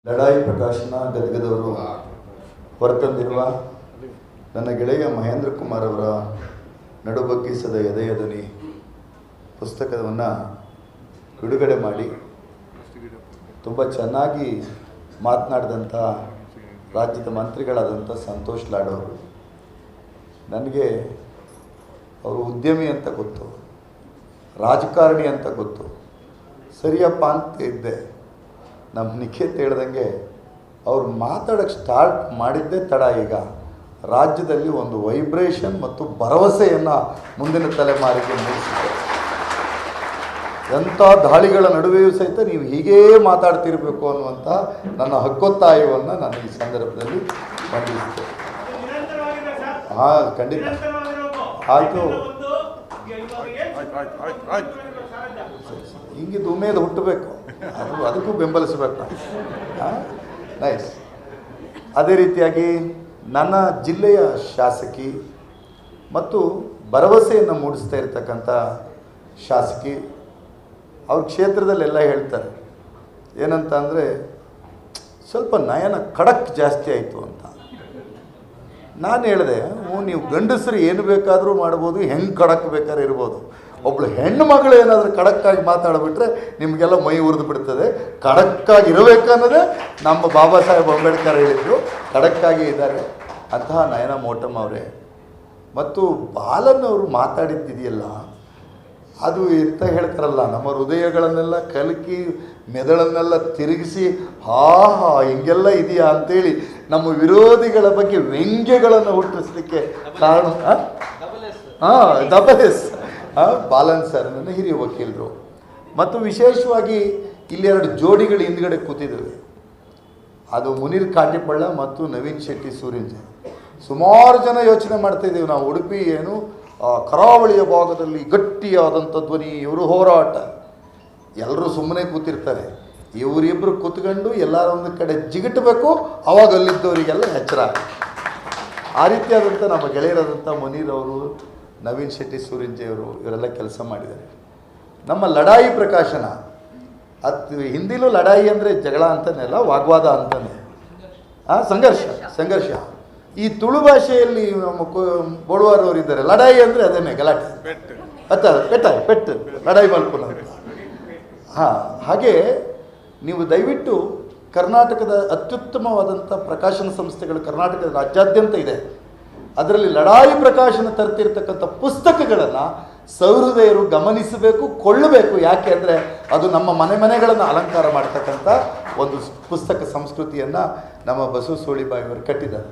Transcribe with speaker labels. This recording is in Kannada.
Speaker 1: ಲಡಾಯಿ ಪ್ರಕಾಶನ ಗದಗದವರು ಹೊರತಂದಿರುವ ನನ್ನ ಗೆಳೆಯ ಮಹೇಂದ್ರ ಕುಮಾರ್ ಅವರ ನಡುಬಗ್ಗಿಸದ ಎದೆಯ ಧ್ವನಿ ಪುಸ್ತಕವನ್ನು ಬಿಡುಗಡೆ ಮಾಡಿ ತುಂಬ ಚೆನ್ನಾಗಿ ಮಾತನಾಡಿದಂಥ ರಾಜ್ಯದ ಮಂತ್ರಿಗಳಾದಂಥ ಸಂತೋಷ್ ಲಾಡ್ ಅವರು. ನನಗೆ ಅವರು ಉದ್ಯಮಿ ಅಂತ ಗೊತ್ತು, ರಾಜಕಾರಣಿ ಅಂತ ಗೊತ್ತು, ಸರಿಯಪ್ಪ ಅಂತ ಇದ್ದೆ. ನಮ್ಮ ನಿಖೇತ್ ಹೇಳ್ದಂಗೆ ಅವ್ರು ಮಾತಾಡೋಕ್ಕೆ ಸ್ಟಾರ್ಟ್ ಮಾಡಿದ್ದೇ ತಡ. ಈಗ ರಾಜ್ಯದಲ್ಲಿ ಒಂದು ವೈಬ್ರೇಷನ್ ಮತ್ತು ಭರವಸೆಯನ್ನು ಮುಂದಿನ ತಲೆಮಾರಿಗೆ ಮೂಡಿಸಿದೆ. ಎಂಥ ದಾಳಿಗಳ ನಡುವೆಯೂ ಸಹಿತ ನೀವು ಹೀಗೇ ಮಾತಾಡ್ತಿರಬೇಕು ಅನ್ನುವಂಥ ನನ್ನ ಹಕ್ಕೊತ್ತಾಯವನ್ನು ನಾನು ಈ ಸಂದರ್ಭದಲ್ಲಿ ಮಂಡಿಸಿದೆ. ಹಾಂ, ಖಂಡಿತ ಆಯಿತು. ಹಿಂಗಿದ್ದು ಉಮೇದು ಹುಟ್ಟಬೇಕು, ಅದಕ್ಕೂ ಬೆಂಬಲಿಸಬೇಕು. ನೈಸ್. ಅದೇ ರೀತಿಯಾಗಿ ನನ್ನ ಜಿಲ್ಲೆಯ ಶಾಸಕಿ ಮತ್ತು ಭರವಸೆಯನ್ನು ಮೂಡಿಸ್ತಾ ಇರತಕ್ಕಂಥ ಶಾಸಕಿ ಅವ್ರ ಕ್ಷೇತ್ರದಲ್ಲೆಲ್ಲ ಹೇಳ್ತಾರೆ ಏನಂತ ಅಂದರೆ, ಸ್ವಲ್ಪ ನಯನ ಖಡಕ್ ಜಾಸ್ತಿ ಆಯಿತು ಅಂತ. ನಾನು ಹೇಳಿದೆ, ನೀವು ಗಂಡಸರು ಏನು ಬೇಕಾದರೂ ಮಾಡ್ಬೋದು, ಹೆಂಗೆ ಖಡಕ್ ಬೇಕಾದ್ರೆ ಇರ್ಬೋದು. ಒಬ್ಬಳು ಹೆಣ್ಣು ಮಗಳು ಏನಾದರೂ ಖಡಕ್ಕಾಗಿ ಮಾತಾಡಿಬಿಟ್ರೆ ನಿಮಗೆಲ್ಲ ಮೈ ಉರಿದು ಬಿಡ್ತದೆ. ಖಡಕ್ಕಾಗಿ ಇರಬೇಕನ್ನೋದೇ ನಮ್ಮ ಬಾಬಾ ಸಾಹೇಬ್ ಅಂಬೇಡ್ಕರ್ ಹೇಳಿದ್ರು. ಖಡಕ್ಕಾಗಿ ಇದ್ದಾರೆ ಅಂತಹ ನಯನ ಮೋಟಮ್ ಅವರೇ. ಮತ್ತು ಬಾಲನ್ ಅವರು ಮಾತಾಡಿದ್ದಿದೆಯಲ್ಲ, ಅದು ಎಂತ ಹೇಳ್ತಾರಲ್ಲ, ನಮ್ಮ ಹೃದಯಗಳನ್ನೆಲ್ಲ ಕಲಕಿ ಮೆದುಳನ್ನೆಲ್ಲ ತಿರುಗಿಸಿ ಹಿಂಗೆಲ್ಲ ಇದೆಯಾ ಅಂತೇಳಿ ನಮ್ಮ ವಿರೋಧಿಗಳ ಬಗ್ಗೆ ವ್ಯಂಗ್ಯಗಳನ್ನು ಹುಟ್ಟಿಸ್ಲಿಕ್ಕೆ ಕಾರಣ. ಡಬಲ್ ಎಸ್ ಬಾಲನ್ ಸರ್ ನನ್ನ ಹಿರಿಯ ವಕೀಲರು. ಮತ್ತು ವಿಶೇಷವಾಗಿ ಇಲ್ಲಿ 2 ಜೋಡಿಗಳು ಹಿಂದ್ಗಡೆ ಕೂತಿದ್ದೇವೆ. ಅದು ಮುನೀರ್ ಕಾಟಿಪಳ್ಳ ಮತ್ತು ನವೀನ್ ಶೆಟ್ಟಿ ಸೂರಿಂಜೆ. ಸುಮಾರು ಜನ ಯೋಚನೆ ಮಾಡ್ತಾಯಿದ್ದೀವಿ ನಾವು, ಉಡುಪಿ ಏನು ಕರಾವಳಿಯ ಭಾಗದಲ್ಲಿ ಗಟ್ಟಿಯಾದಂಥ ಧ್ವನಿ, ಇವರು ಹೋರಾಟ. ಎಲ್ಲರೂ ಸುಮ್ಮನೆ ಕೂತಿರ್ತಾರೆ. ಇವರಿಬ್ಬರು ಕೂತ್ಕೊಂಡು ಎಲ್ಲರ ಒಂದು ಕಡೆ ಜಿಗಿಟಬೇಕು, ಅವಾಗ ಅಲ್ಲಿದ್ದವರಿಗೆಲ್ಲ ಎಚ್ಚರ. ಆ ರೀತಿಯಾದಂಥ ನಮ್ಮ ಗೆಳೆಯರಾದಂಥ ಮುನೀರ್ ಅವರು, ನವೀನ್ ಶೆಟ್ಟಿ ಸೂರಿಂಜೆಯವರು, ಇವರೆಲ್ಲ ಕೆಲಸ ಮಾಡಿದ್ದಾರೆ. ನಮ್ಮ ಲಡಾಯಿ ಪ್ರಕಾಶನ, ಅದು ಹಿಂದಿಲೂ ಲಡಾಯಿ ಅಂದರೆ ಜಗಳ ಅಂತಲೇ ಅಲ್ಲ, ವಾಗ್ವಾದ ಅಂತಲೇ, ಸಂಘರ್ಷ. ಈ ತುಳು ಭಾಷೆಯಲ್ಲಿ ನಮ್ಮ ಬೋಳುವಾರವರು ಇದ್ದಾರೆ. ಲಡಾಯಿ ಅಂದರೆ ಅದೇನೆ ಗಲಾಟೆ, ಪೆಟ್ಟು ಲಡಾಯಿ ಮಲ್ಪುನ. ಹಾಗೆ ನೀವು ದಯವಿಟ್ಟು ಕರ್ನಾಟಕದ ಅತ್ಯುತ್ತಮವಾದಂಥ ಪ್ರಕಾಶನ ಸಂಸ್ಥೆಗಳು ಕರ್ನಾಟಕದ ರಾಜ್ಯಾದ್ಯಂತ ಇದೆ. ಅದರಲ್ಲಿ ಲಡಾಯಿ ಪ್ರಕಾಶನ ತರ್ತಿರ್ತಕ್ಕಂಥ ಪುಸ್ತಕಗಳನ್ನು ಸಹೃದಯರು ಗಮನಿಸಬೇಕು, ಕೊಳ್ಳಬೇಕು. ಯಾಕೆ ಅಂದರೆ ಅದು ನಮ್ಮ ಮನೆಗಳನ್ನು ಅಲಂಕಾರ ಮಾಡ್ತಕ್ಕಂಥ ಒಂದು ಪುಸ್ತಕ ಸಂಸ್ಕೃತಿಯನ್ನು ನಮ್ಮ ಬಸವ ಸೋಳಿಬಾಯಿಯವರು ಕಟ್ಟಿದ್ದಾರೆ.